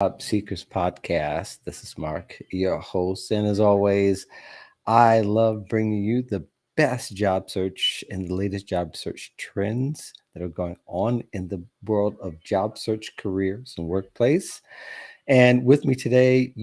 Job Seekers Podcast. This is Mark, your host. And as always, I love bringing you the best job search and the latest job search trends that are going on in the world of job search, careers, and workplace. And with me today,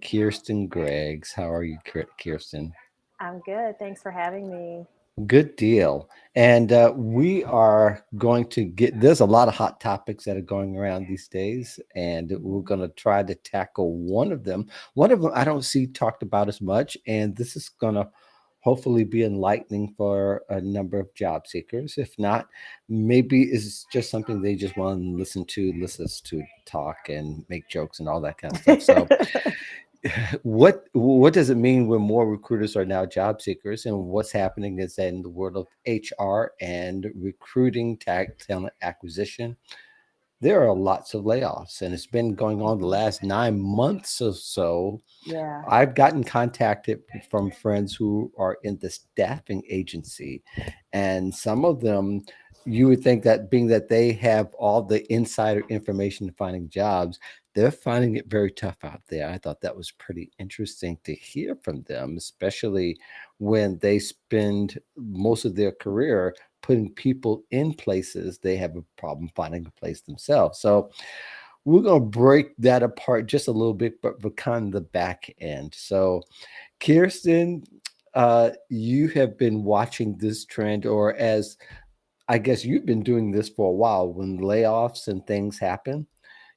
Kirsten Greggs. How are you, Kirsten? I'm good. Thanks for having me. Good deal. And we are going to there's a lot of hot topics that are going around these days, and we're Mhm. going to try to tackle one of them. One of them I don't see talked about as much, and this is going to hopefully be enlightening for a number of job seekers. If not, maybe it's just something they just want to listen to talk and make jokes and all that kind of stuff. So, what does it mean when more recruiters are now job seekers, and what's happening is that in the world of HR and recruiting, talent acquisition, there are lots of layoffs, and it's been going on the Mhm. last 9 months or so. Yeah. I've gotten contacted from friends who are in the staffing agency, and some of them, you would think that being that they have all the insider information to finding jobs, they're finding it very tough out there. I thought that was pretty interesting to hear from them, especially when they spend most of their career putting people in places they have a problem finding a place themselves. So we're going to break that apart just a little bit, but kind of the back end. So, Kirsten, you have been watching this trend, or as I guess you've been doing this for a while. When layoffs and things happen,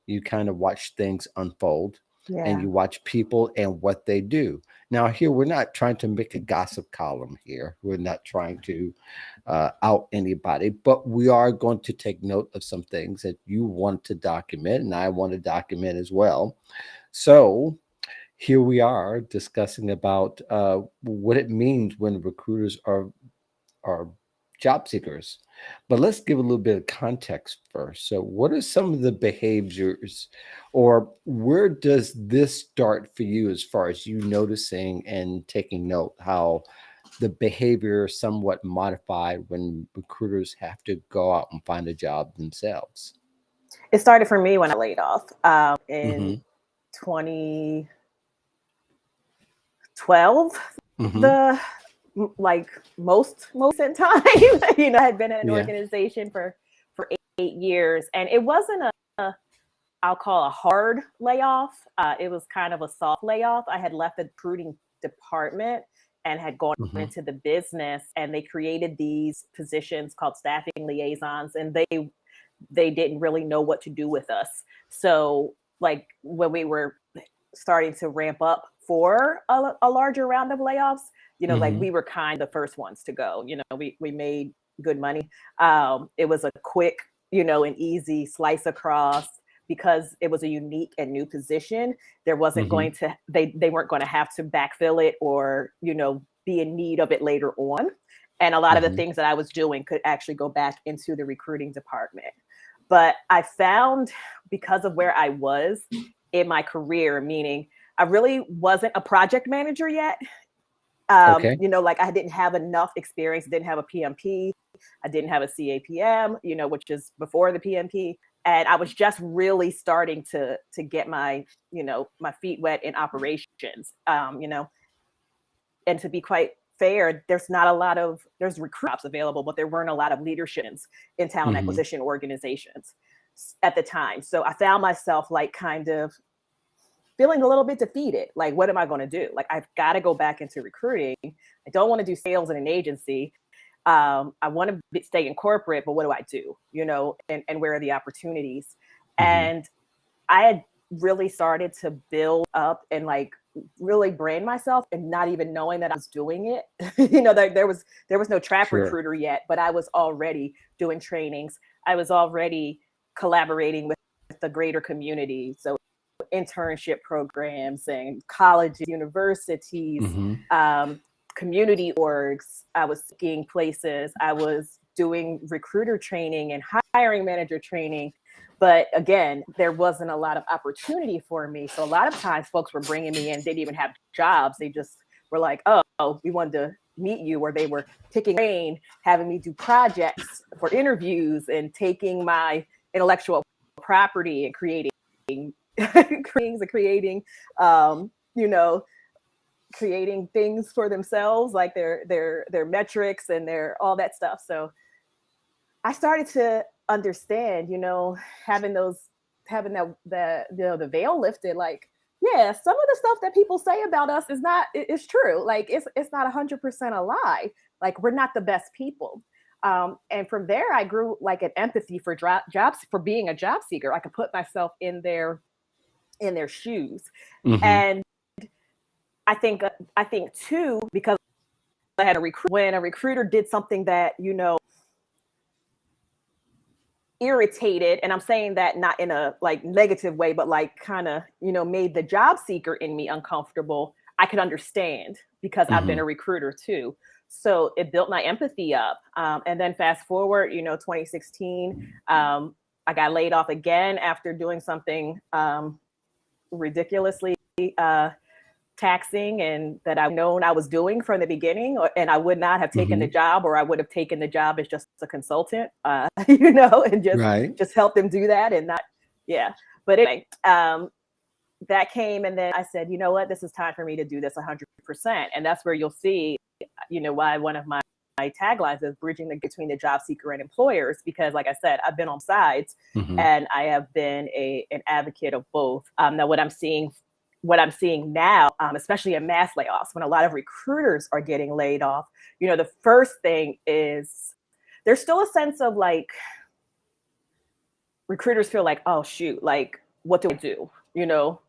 you kind of watch things unfold and Yeah. you watch people and what they do. Now, here, we're not trying to make a gossip column here. We're not trying to out anybody, but we are going to take note of some things that you want to document and I want to document as well. So, here we are discussing about what it means when recruiters are job seekers. But let's give a little bit of context first. So, what are some of the behaviors, or where does this start for you as far as you noticing and taking note how the behavior is somewhat modified when recruiters have to go out and find a job themselves? It started for me when I laid off in Mm-hmm. 2012. Mm-hmm. The like most recent time, I had been in an Yeah. organization for 8 years, and it wasn't a I'll call a hard layoff. It was kind of a soft layoff. I had left the recruiting department and had gone Mm-hmm. into the business, and they created these positions called staffing liaisons, and they didn't really know what to do with us. So, like when we were starting to ramp up for a larger round of layoffs, like Mm-hmm. we were kind of the first ones to go. We made good money. It was a quick, and easy slice across because it was a unique and new position. There wasn't Mm-hmm. going to they weren't going to have to backfill it or be in need of it later on. And a lot of the Mm-hmm. things that I was doing could actually go back into the recruiting department. But I found, because of where I was in my career, meaning I really wasn't a project manager yet. Okay. Like I didn't have enough experience, didn't have a PMP, I didn't have a CAPM, which is before the PMP. And I was just really starting to get my feet wet in operations. And to be quite fair, there's recruits available, but there weren't a lot of leaderships in talent Mm-hmm. acquisition organizations at the time. So I found myself like kind of feeling a little bit defeated. Like, what am I going to do? Like, I've got to go back into recruiting. I don't want to do sales in an agency. I want to stay in corporate, but what do I do? And where are the opportunities? Mm-hmm. And I had really started to build up and like really brand myself and not even knowing that I was doing it. There was no trap Sure. recruiter yet, but I was already doing trainings. I was already collaborating with the greater community. So internship programs and colleges, universities, Mm-hmm. community orgs. I was seeking places. I was doing recruiter training and hiring manager training. But again, there wasn't a lot of opportunity for me. So a lot of times folks were bringing me in, they didn't even have jobs. They just were like, oh, we wanted to meet you, or they were picking brain, having me do projects for interviews and taking my intellectual property and creating creating, you know, creating things for themselves, like their metrics and their all that stuff. So I started to understand, you know, having the veil lifted, like, yeah, some of the stuff that people say about us is not, it's true. Like it's not 100% a lie. Like we're not the best people. And from there, I grew like an empathy for jobs, for being a job seeker. I could put myself in their shoes. Mm-hmm. And I think too, because I had when a recruiter did something that, you know, irritated, and I'm saying that not in a like negative way, but like kind of, you know, made the job seeker in me uncomfortable, I could understand because I've been Mm-hmm. a recruiter too. So it built my empathy up. And then fast forward, you know, 2016, I got laid off again after doing something ridiculously taxing and that I've known I was doing from the beginning, and I would not have taken the Mm-hmm. job, or I would have taken the job as just a consultant, you know, and Right. just help them do that and not, yeah. But anyway, that came, and then I said, you know what, this is time for me to do this 100%, and that's where you'll see, you know, why one of my taglines is bridging between the job seeker and employers, because like I said, I've been on sides, Mm-hmm. and I have been an advocate of both. Now what I'm seeing now, especially in mass layoffs, when a lot of recruiters are getting laid off, you know, the first thing is there's still a sense of like, recruiters feel like, oh shoot, like what do I do? You know,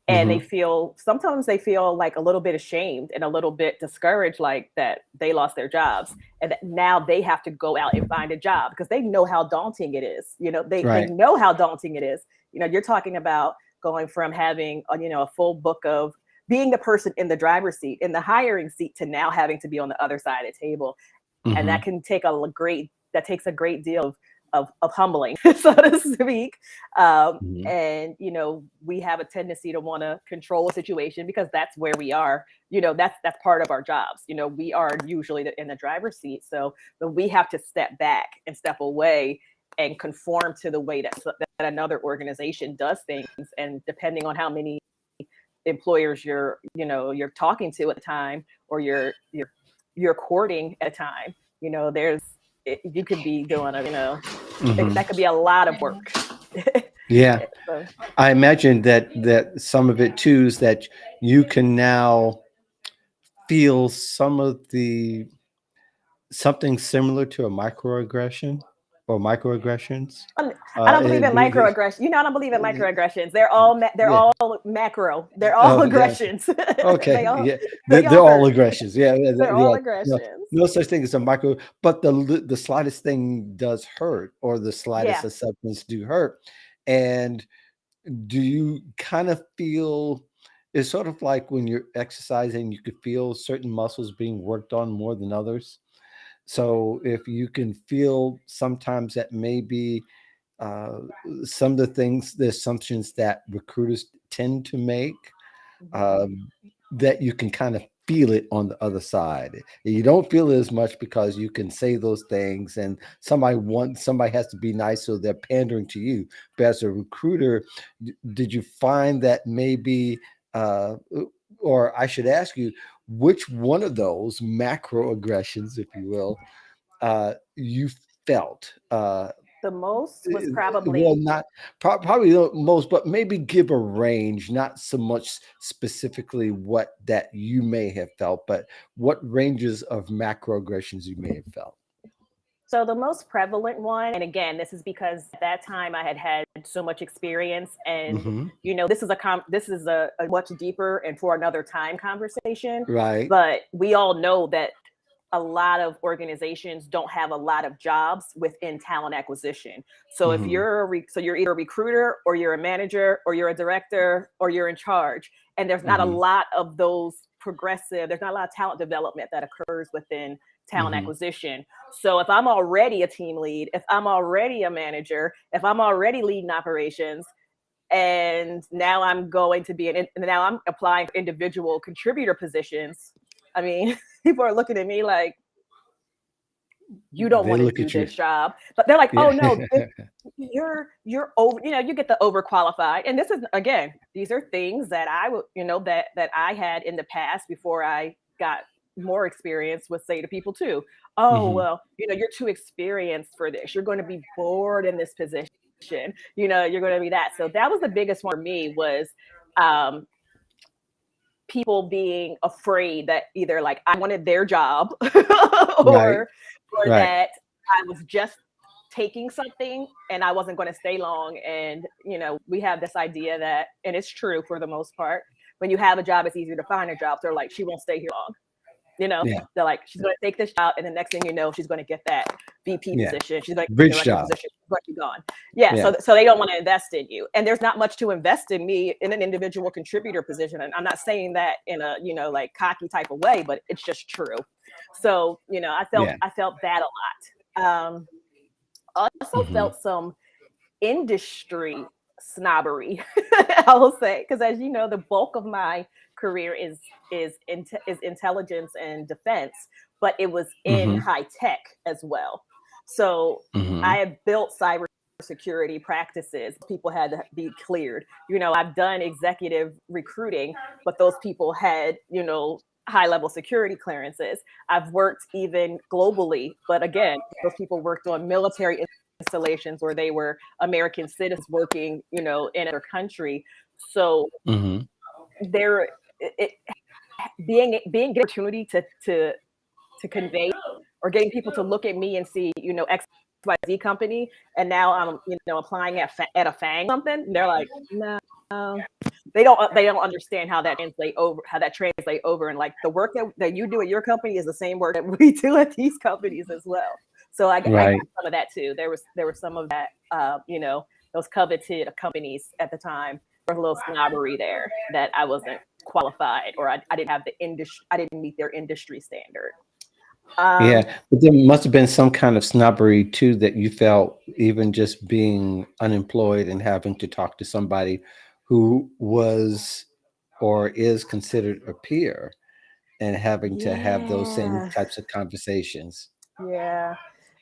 and Mm-hmm. sometimes they feel like a little bit ashamed and a little bit discouraged, like that they lost their jobs and that now they have to go out and find a job, because they know how daunting it is. You know, they Right. know how daunting it is. You know, you're talking about going from having a, you know, a full book of being the person in the driver's seat, in the hiring seat, to now having to be on the other side of the table. And Mm-hmm. that takes a great deal of humbling, so to speak. Mm-hmm. And you know, we have a tendency to want to control a situation because that's where we are. You know, that's part of our jobs. You know, we are usually in the driver's seat, so but we have to step back and step away and conform to the way that another organization does things. And depending on how many employers you're talking to at the time, or you're courting at a time, you know, you could be doing Mm-hmm. that could be a lot of work. Yeah. So, I imagine that some of it too is that you can now feel some of the something similar to a microaggression or microaggressions. I don't believe It'd in be the, microaggressions. You know, I don't believe in microaggressions. They're yeah. all macro. They're all Oh, yeah. aggressions. Okay. they all Yeah. they They're all all hurt. aggressions. Yeah. Yeah. They're all Yeah. No, aggressions. no such thing as a micro, but the slightest thing does hurt, or the slightest Yeah. acceptance do hurt. And do you kind of feel it's sort of like when you're exercising, you could feel certain muscles being worked on more than others. So if you can feel sometimes that maybe uh, some of the things, the assumptions that recruiters tend to make, Mhm. um, that you can kind of feel it on the other side. You don't feel it as much because you can say those things, and somebody has to be nice, so they're pandering to you. But as a recruiter, did you find that maybe, uh, or I should ask you, which one of those macro aggressions, if you will, you felt? The most was Well, probably not probably the most, but maybe give a range, not so much specifically what that you may have felt, but what ranges of macroaggressions you may have felt. So the most prevalent one, and again, this is because at that time I had so much experience, and Hmm. you know, this is a much deeper and for another time conversation. Right. But we all know that a lot of organizations don't have a lot of jobs within talent acquisition. So if Hmm. so you're either a recruiter, or you're a manager, or you're a director, or you're in charge, and there's not a Hmm. lot of those there's not a lot of talent development that occurs within talent Hmm. acquisition. So if I'm already a team lead, if I'm already a manager, if I'm already leading operations, and now now I'm applying for individual contributor positions, I mean, people are looking at me like, you don't They want to look do at you. this job. But they're like, Yeah. oh no, you're over, you get the overqualified. And this is, again, these are things that I would, that I had in the past before I got more experience with, say, to people too. Oh, Hmm. well, you're too experienced for this. You're going to be bored in this position. You're going to be that. So that was the biggest one for me, was um, people being afraid that either like I wanted their job Right. or Right. that I was just taking something and I wasn't going to stay long. And we have this idea that, and it's true for the most part, when you have a job, it's easier to find a job. They're like, she won't stay here long. Yeah. They're like, she's going to take this job, and the next thing you know, she's going to get that VP Yeah. position. She's going to get the Bridge director job. position. But you're gone. Yeah. Yeah. So they don't want to invest in you, and there's not much to invest in me in an individual contributor position. And I'm not saying that in a like cocky type of way, but it's just true. So Yeah. I felt that a lot. Also Hmm. felt some industry snobbery, I will say, because as you know, the bulk of my career is intelligence and defense, but it was in Hmm. high tech as well. So Hmm. I had built cybersecurity practices. People had to be cleared. I've done executive recruiting, but those people had high level security clearances. I've worked even globally, but again, those people worked on military installations where they were American citizens working, in another country. So Hmm. there, it, being given opportunity to convey, or getting people to look at me and see, XYZ company, and now I'm, applying at a FANG something. And they're like, no, they don't understand how that translate over, and like the work that you do at your company is the same work that we do at these companies as well. So I got Right. some of that too. There was some of that, those coveted companies at the time. There was a little snobbery there that I wasn't qualified, or I didn't have the industry. I didn't meet their industry standard. Yeah. Um, But there must have been some kind of snobbery too that you felt, even just being unemployed and having to talk to somebody who was or is considered a peer, and having to have those same yeah, types of conversations. yeah,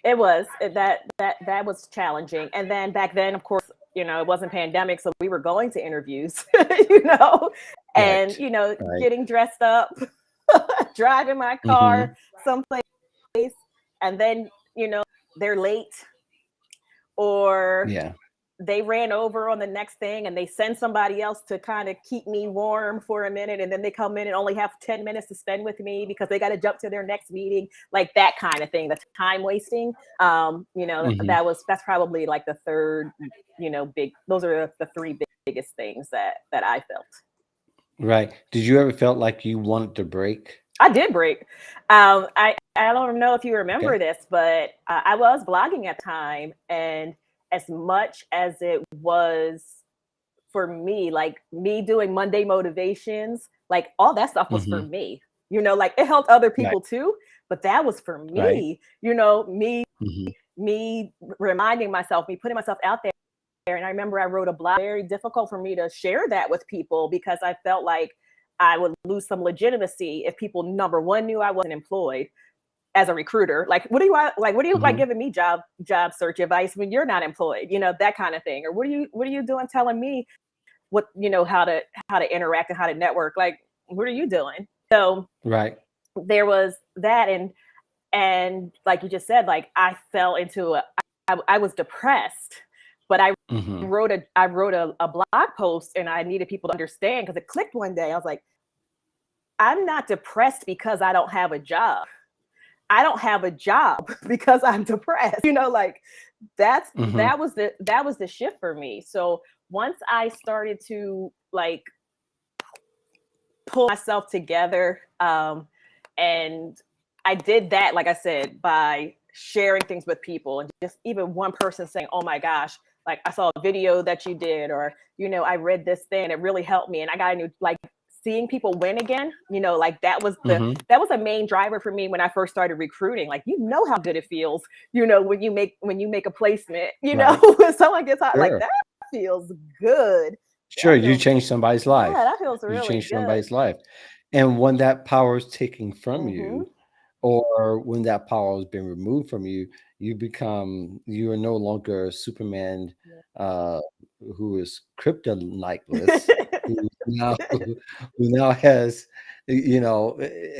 it was that was challenging. And then back then, of course, it wasn't pandemic, so we were going to interviews, you know, and Right. Right. getting dressed up, driving my car Hmm. someplace, and then they're late, or Yeah. they ran over on the next thing, and they send somebody else to kind of keep me warm for a minute, and then they come in and only have 10 minutes to spend with me because they got to jump to their next meeting, like that kind of thing, the time wasting. Hmm. That's probably like the third, big, those are the three biggest things that I felt. Right. Did you ever felt like you wanted to break? I did break. I don't know if you remember Okay. this, but I was blogging at the time, and as much as it was for me, like me doing Monday motivations, like all that stuff was for Hmm. me. Like it helped other Right. people too, but that was for Right. me. Hmm. Me reminding myself, me putting myself out there. And I remember I wrote a blog. Very difficult for me to share that with people because I felt like I would lose some legitimacy if people, number one, knew I wasn't employed as a recruiter. Like, what do you like Hmm. giving me job search advice when you're not employed? That kind of thing. Or what are you doing telling me what how to interact and how to network? Like, what are you doing? So Right. there was that, and like you just said, like I fell into I was depressed, but Hmm. I wrote a blog post, and I needed people to understand, because it clicked one day. I was like, I'm not depressed because I don't have a job. I don't have a job because I'm depressed. Like Hmm. that was the shift for me. So once I started to like pull myself together, and I did that, like I said, by sharing things with people, and just even one person saying, oh my gosh, like I saw a video that you did, or I read this thing, it really helped me, and I got a new, like, seeing people win again, like Hmm. that was a main driver for me when I first started recruiting. Like, how good it feels, when you make a placement, Right. when someone gets hot, like Sure. that feels good. Sure. That You feels changed somebody's Yeah, life. that feels You really changed good. somebody's life. And when that power is taken from Hmm. you, or when that power has been removed from you, you are no longer Superman, uh, who is kryptoniteless, who now who now has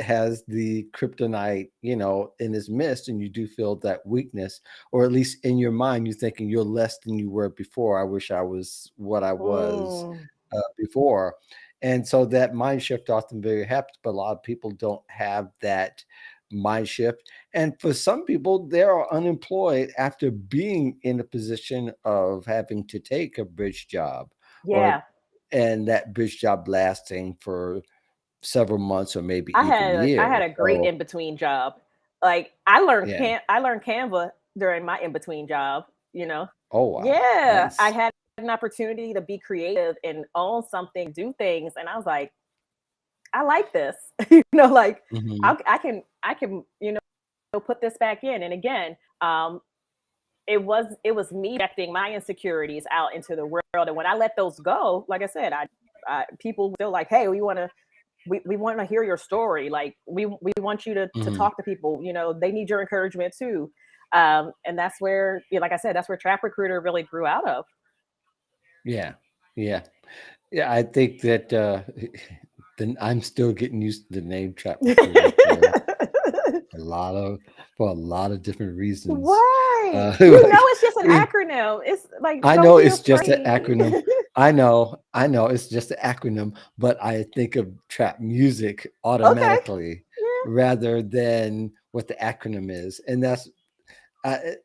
has the kryptonite in his midst, and you do feel that weakness, or at least in your mind, you're thinking you're less than you were before. I wish I was what I was Mm, before. And so that mind shift often very happens, but a lot of people don't have that mind shift. And for some people, they are unemployed after being in a position of having to take a bridge job, or yeah. and that bridge job lasting for several months or maybe even I had years. a great So in between job. Like yeah. I learned Canva during my in between job. You know, Oh wow. yeah, I Nice. had an opportunity to be creative and own something, do things, and I was like, I like this. Like Hmm. I can put this back in. And again, um, it was me projecting my insecurities out into the world. And when I let those go, like I said, I people still like, hey, we want to hear your story. Like we want you to Hmm. talk to people. They need your encouragement too. And that's where, like I said, that's where Trap Recruiter really grew out of. Yeah. Yeah. Yeah. I think that then I'm still getting used to the name Trap Recruiter for a lot of different reasons. Right. Like, It's just an acronym. It's like, I don't know be it's just an afraid. acronym. I know it's just an acronym, but I think of trap music Okay. automatically Yeah. rather than what the acronym is. And that's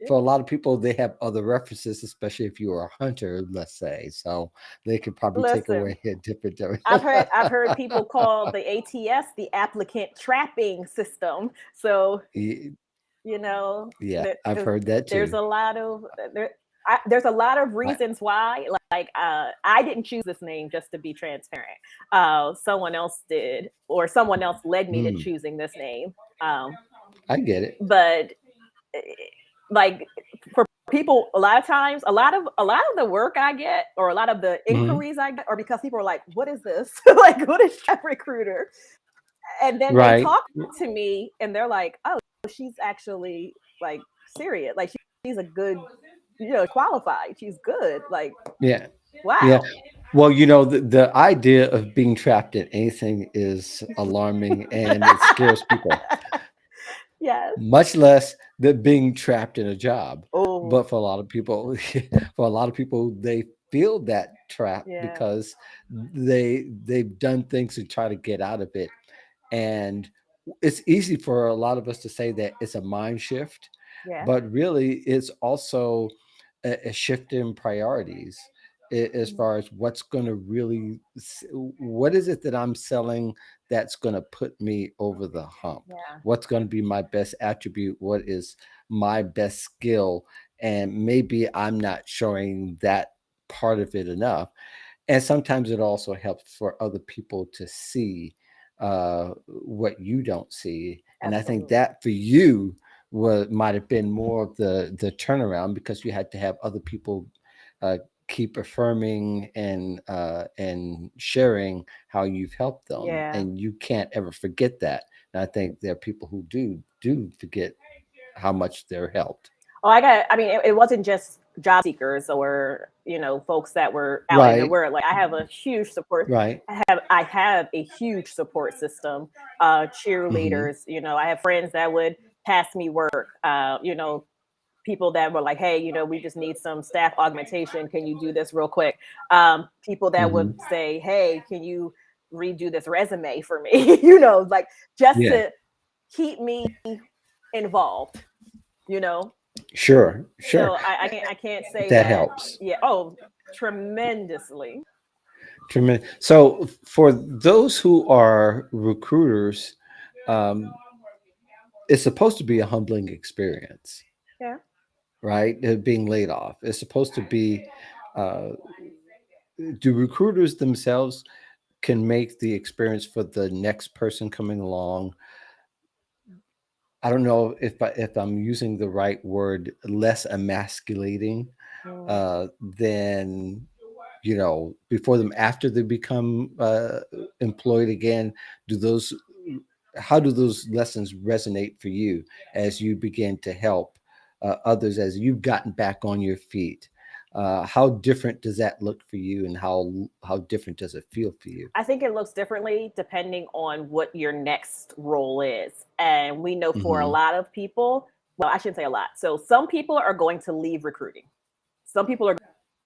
for a lot of people, they have other references, especially if you are a hunter, let's say. So they could probably take Listen, away a different. I've heard people call the ATS the applicant trapping system. So Ye- you know yeah, that I've heard that there's too. a lot of there's a lot of I, reasons why. Like I didn't choose this name, just to be transparent. Someone else did, or someone else led me to mm, choosing this name. Um, I get it. but eh, like for people, a lot of times, a lot of the work I get, or a lot of the Mhm. inquiries I get, are because people are like, what is this? Like, what is Trap Recruiter? And then they Right. talk to me and they're like, oh, she's actually like serious. Like she's a good, qualified. She's good. Like, Yeah. Yeah. wow. Well, the idea of being trapped in anything is alarming and it scares people, Yes. much less than being trapped in a job. Oh, But for a lot of people, for a lot of people, they feel that trap yeah. because they've done things to try to get out of it. And it's easy for a lot of us to say that it's a mind shift, Yeah. but really it's also a shift in priorities, as Mm, far as what's going to what is it that I'm selling that's going to put me over the hump? yeah. What's going to be my best attribute? What is my best skill? And maybe I'm not showing that part of it enough. And sometimes it also helps for other people to see what you don't see. And I think Absolutely. that for you might have been more of the turnaround, because you had to have other people uh, keep affirming and sharing how you've helped them, Yeah. and you can't ever forget that. And I think there are people who do forget how much they're helped. Oh, I mean, it wasn't just job seekers or, folks that were out in the Right, world. Like I have a huge support. right. I have a huge support system. Hmm. Cheerleaders, I have friends that would pass me work. People that were like, hey, we just need some staff augmentation. Can you do this real quick? People that would Hmm. say, hey, can you redo this resume for me? Like just Yeah, to keep me involved, you know? sure, sure. So I can't say That that. helps. Yeah. Oh, tremendously. Tremendous. So for those who are recruiters, um, it's supposed to be a humbling experience, Yeah. right? Being laid off. It's supposed to be. Uh, do recruiters themselves can make the experience for the next person coming along? I don't know if I'm using the right word. Less emasculating Mm. than before them, after they become employed again. Do those how do those lessons resonate for you as you begin to help others as you've gotten back on your feet? How different does that look for you, and how different does it feel for you? I think it looks differently depending on what your next role is. And we know for a Hmm. lot of people, well, I shouldn't say a lot. So some people are going to leave recruiting. Some people are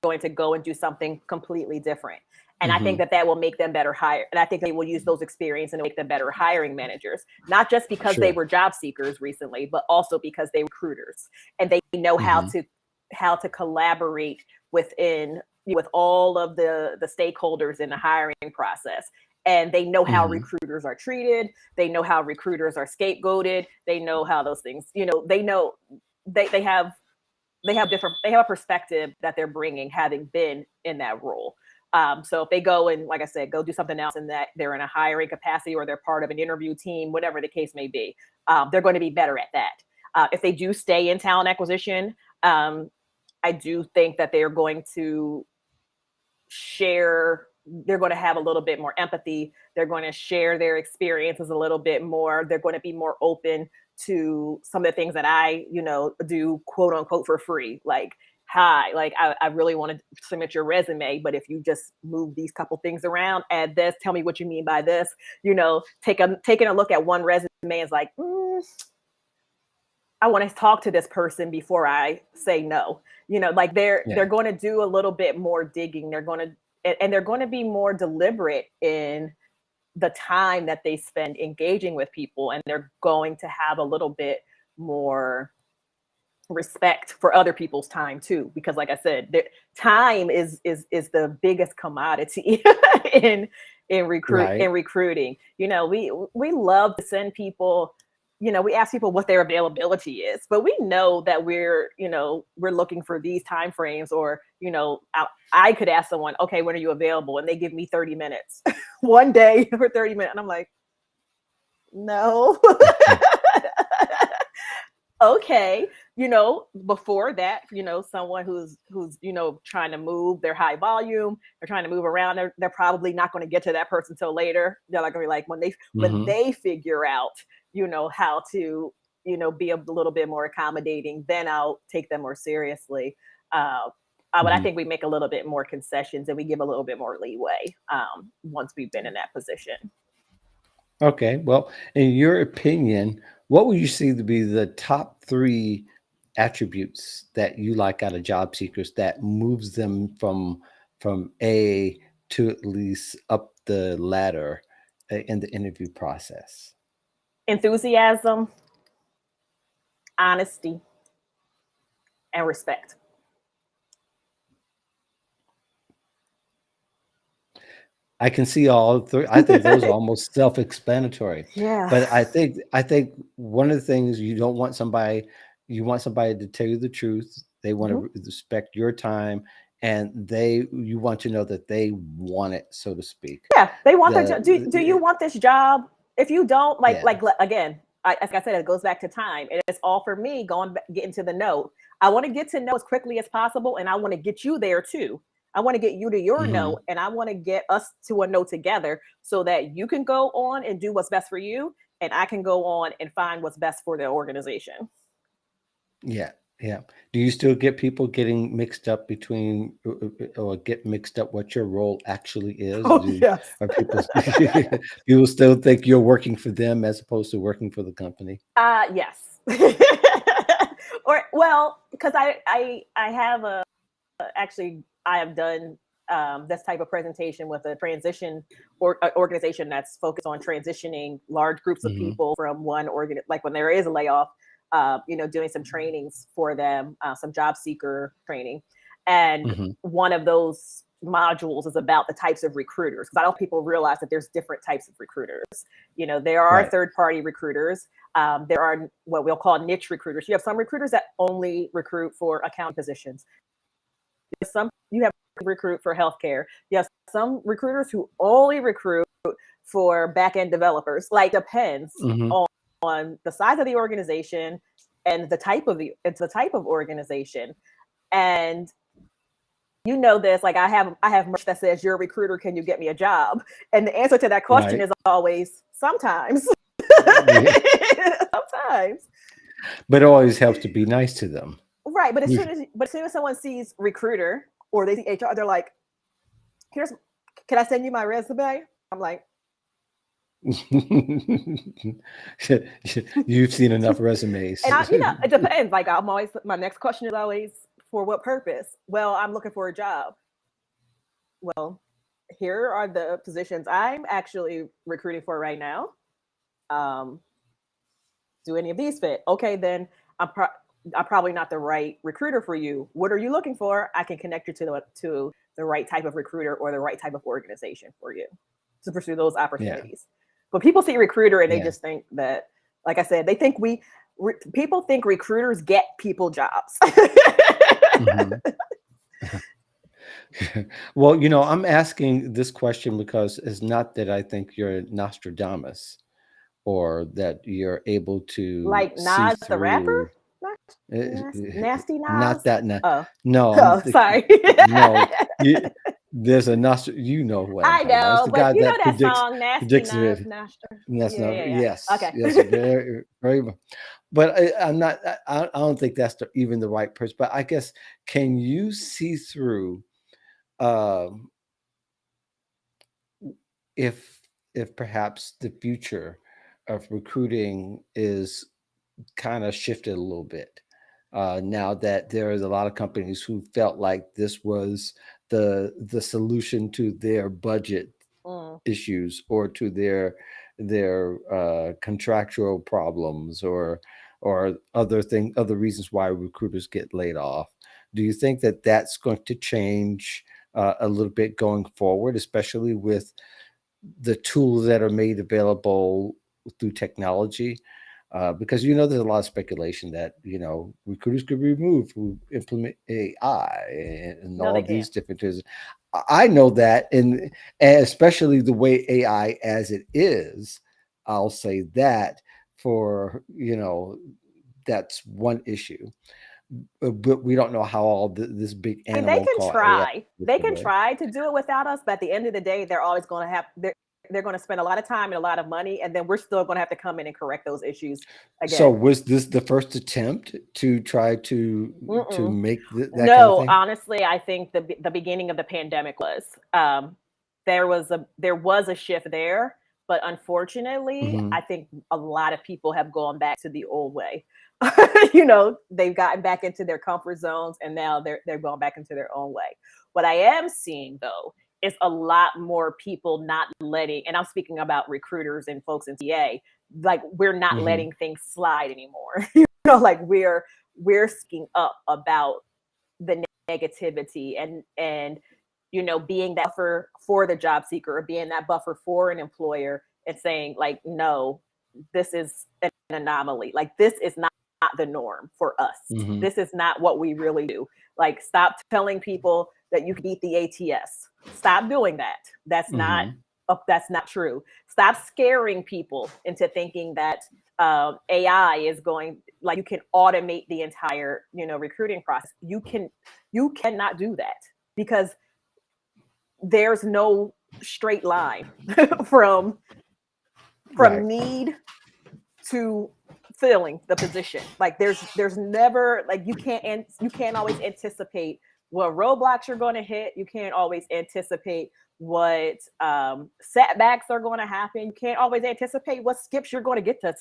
going to go and do something completely different. And I think Hmm. that that will make them better hire. And I think they will use those experience and make them better hiring managers, not just because they Sure. were job seekers recently, but also because they were recruiters and they know Hmm. how to collaborate within with all of the stakeholders in the hiring process. And they know how Hmm. recruiters are treated. They know how recruiters are scapegoated. They know how those things, they know they have they have a perspective that they're bringing having been in that role. So if they go and, like I said, go do something else and that they're in a hiring capacity or they're part of an interview team, whatever the case may be, they're going to be better at that. If they do stay in talent acquisition, um, I do think that they're going to share, they're going to have a little bit more empathy. They're going to share their experiences a little bit more. They're going to be more open to some of the things that I, do quote unquote for free. Like, hi, like I really want to submit your resume, but if you just move these couple things around, add this, tell me what you mean by this, taking a look at one resume is like, I want to talk to this person before I say no. Like they're Yeah. going to do a little bit more digging. They're going to be more deliberate in the time that they spend engaging with people, and they're going to have a little bit more respect for other people's time too, because like I said, time is the biggest commodity in Right. recruiting. We love to send people, we ask people what their availability is, but we know that we're looking for these time frames, or I could ask someone, okay, when are you available, and they give me 30 minutes one day for 30 minutes, and I'm like, no. Okay, before that, someone who's trying to move, they're high volume, they're trying to move around, they're probably not going to get to that person till later. They're like going to be like, when Hmm. they figure out how to be a little bit more accommodating, then I'll take them more seriously. But I Hmm. think we make a little bit more concessions and we give a little bit more leeway once we've been in that position. Okay. Well, in your opinion, what would you see to be the top three attributes that you like out of job seekers that moves them from A to at least up the ladder in the interview process? Enthusiasm, honesty, and respect. I can see all three. I think those are almost self-explanatory. Yeah. But I think one of the things you don't want somebody, you want somebody to tell you the truth. They want to Mhm. respect your time, and you want to know that they want it, so to speak. Yeah, they want their The, job. Do you want this job? If you don't, yeah. again, like I said, it goes back to time. And it's all for me going back, getting to the know. I want to get to know as quickly as possible, and I want to get you there too. I want to get you to your Hmm. no, and I want to get us to a no together so that you can go on and do what's best for you, and I can go on and find what's best for the organization. Yeah. Yeah. Do you still get people getting mixed up between or get mixed up what your role actually is? Oh yes. Are people people still think you're working for them as opposed to working for the company? Yes. Or well, because I have actually I have done this type of presentation with a transition or organization that's focused on transitioning large groups of Hmm. people from one organ, like when there is a layoff, doing some trainings for them, some job seeker training, and Hmm. one of those modules is about the types of recruiters, because I don't think people realize that there's different types of recruiters. There are Right. third party recruiters. There are what we'll call niche recruiters. You have some recruiters that only recruit for account positions. Some you have recruit for healthcare. You have some recruiters who only recruit for back end developers. Like depends Hmm. on the size of the organization and the type of organization. And this, like I have merch that says, "You're a recruiter, can you get me a job?" And the answer to that question Right. is always sometimes. Yeah. Sometimes. But it always helps to be nice to them. Right. But as soon as someone sees recruiter or they see HR, they're like, here's can I send you my resume? I'm like, You've seen enough resumes. and it depends. Like I'm always my next question is always for what purpose? Well, I'm looking for a job. Well, here are the positions I'm actually recruiting for right now. Um, do any of these fit? Okay, then I'm probably not the right recruiter for you. What are you looking for? I can connect you to the right type of recruiter or the right type of organization for you to pursue those Yeah. opportunities. But people see recruiter and they Yeah. just think that, like I said, they think people think recruiters get people jobs. Mhm. Well, I'm asking this question because it's not that I think you're Nostradamus or that you're able to Like see Nas the rapper, through. eh, nasty Not Nas. that. No, Oh, no, oh, sorry. no. You, there's a Nostr. You know what I'm I talking about. It's know, the but guy you know that that song, Nasty predicts Nas it. Nasty. And that's Yeah, not. yeah, yeah. Yes, Okay. yes, very, very much. But I'm not. I don't think that's even the right person. But I guess, can you see through? Um, if perhaps the future of recruiting is kind of shifted a little bit, now that there is a lot of companies who felt like this was the solution to their budget Mm. issues, or to their contractual problems, or other reasons why recruiters get laid off. Do you think that that's going to change a little bit going forward, especially with the tools that are made available through technology? Because there's a lot of speculation that recruiters could be removed who implement AI and No, all they these can't. different things. I know that, and especially the way AI as it is, I'll say that for that's one issue. But we don't know how all this big I mean, they animal can called AI try. works They can away. try to do it without us, but at the end of the day, they're always going to have they're going to spend a lot of time and a lot of money, and then we're still going to have to come in and correct those issues So again. was this the first attempt to try to Mm-mm. make that kind of No, thing? honestly, I think the beginning of the pandemic was there was a shift there, but unfortunately, Hmm. I think a lot of people have gone back to the old way. They've gotten back into their comfort zones, and now they're going back into their own way. What I am seeing though is a lot more people not letting, and I'm speaking about recruiters and folks in TA, like we're not Hmm. letting things slide anymore. Like we're speaking up about the negativity and being that buffer for the job seeker or being that buffer for an employer and saying like, no, this is an anomaly, like this is not the norm for us, Hmm. this is not what we really do. Like, stop telling people that you can beat the ATS. Stop doing that. Hmm. That's not true. Stop scaring people into thinking that AI is going, like, you can automate the entire recruiting process. You cannot do that because there's no straight line from Right. need to filling the position. Like there's never, like, you can't always anticipate what roadblocks you're going to hit. You can't always anticipate what setbacks are going to happen. You can't always anticipate what skips you're going to get to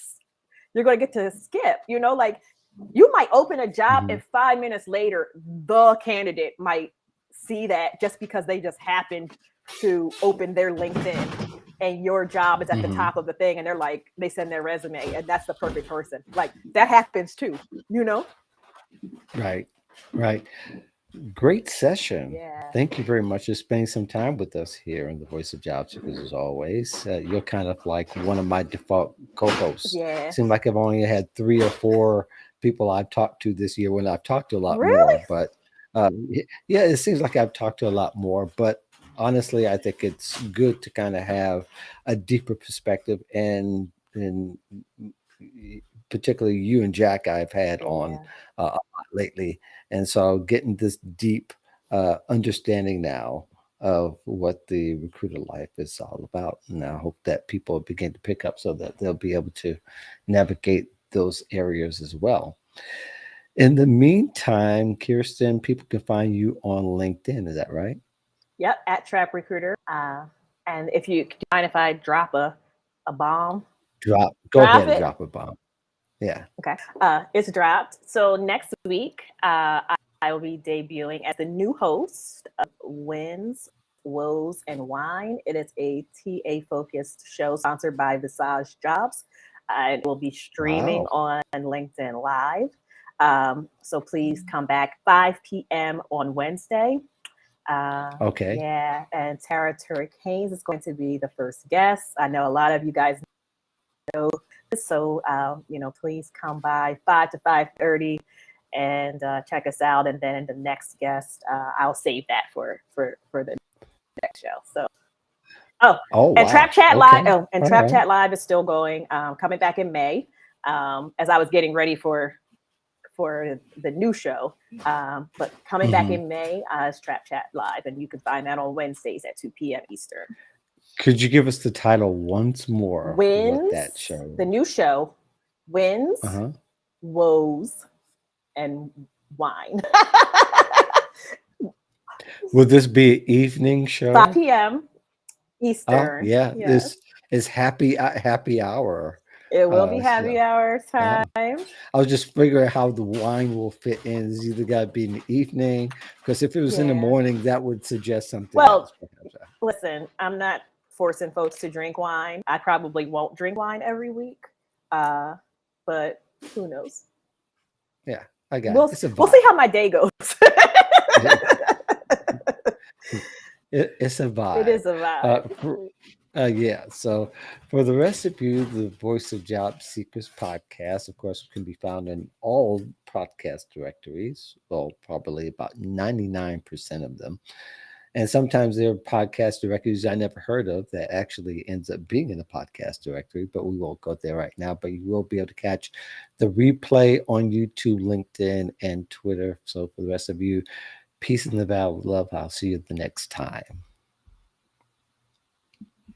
skip. Like, you might open a job Hmm. and 5 minutes later the candidate might see that just because they just happened to open their LinkedIn and your job is at the Hmm. top of the thing, and they're like, they send their resume and that's the perfect person. Like, that happens too, you know Right. Right. Great session. yeah. Thank you very much for spending some time with us here in the Voice of Job Seekers. As always, you're kind of like one of my default co-hosts. Yeah. Seems like I've only had 3 or 4 people I've talked to this year, when I've talked to a lot Really? more. But yeah, it seems like I've talked to a lot more. But honestly, I think it's good to kind of have a deeper perspective, and particularly you and Jack I've had on Yeah. a lot lately, and so getting this deep understanding now of what the recruiter life is all about. And I hope that people begin to pick up so that they'll be able to navigate those areas as well. In the meantime, Kirsten, people can find you on LinkedIn. Is that right? Yep, at Trap Recruiter. And if you do you mind if I drop a bomb, Go drop ahead and it. drop a bomb. Yeah. Okay. It's dropped. So next week, I will be debuting as the new host of Wins, Woes, and Wine. It is a TA focused show sponsored by Visage Jobs. It will be streaming Wow. on LinkedIn Live. So please come back 5 p.m. on Wednesday. Okay. Yeah, and Tara Turek Haynes is going to be the first guest. I know a lot of you guys know this, so please come by 5 to 5:30 and check us out. And then the next guest, I'll save that for the next show. So, oh, Oh, and wow. Okay. All Trap right. Chat Live is still going. Coming back in May, as I was getting ready for the new show. But coming back Hmm. in May is Trap Chat Live, and you can find that on Wednesdays at 2 p.m. Eastern. Could you give us the title once more? What that Wins, show? the new show, Wins, Uh-huh. Woes, and Wine. Will this be an evening 5 show? p.m. Oh, Eastern. yeah. Yes. This is happy hour. It will be So, happy hour yeah. time. I was just figuring how the wine will fit in. It's either got to be in the evening, because if it was in the Yeah. morning, that would suggest something Well, else, perhaps. listen, I'm not forcing folks to drink wine. I probably won't drink wine every week. Uh, but who knows? Yeah, I got it. We'll It's a we'll see vibe. how my day goes. It's a It vibe. is a vibe. Yeah. So, for the rest of you, the Voice of Job Seekers podcast, of course, can be found in all podcast directories. Well, probably about 99% of them. And sometimes there are podcast directories I never heard of that actually ends up being in the podcast directory, but we won't go there right now. But you will be able to catch the replay on YouTube, LinkedIn, and Twitter. So, for the rest of you, peace and love. I'll see you the next time.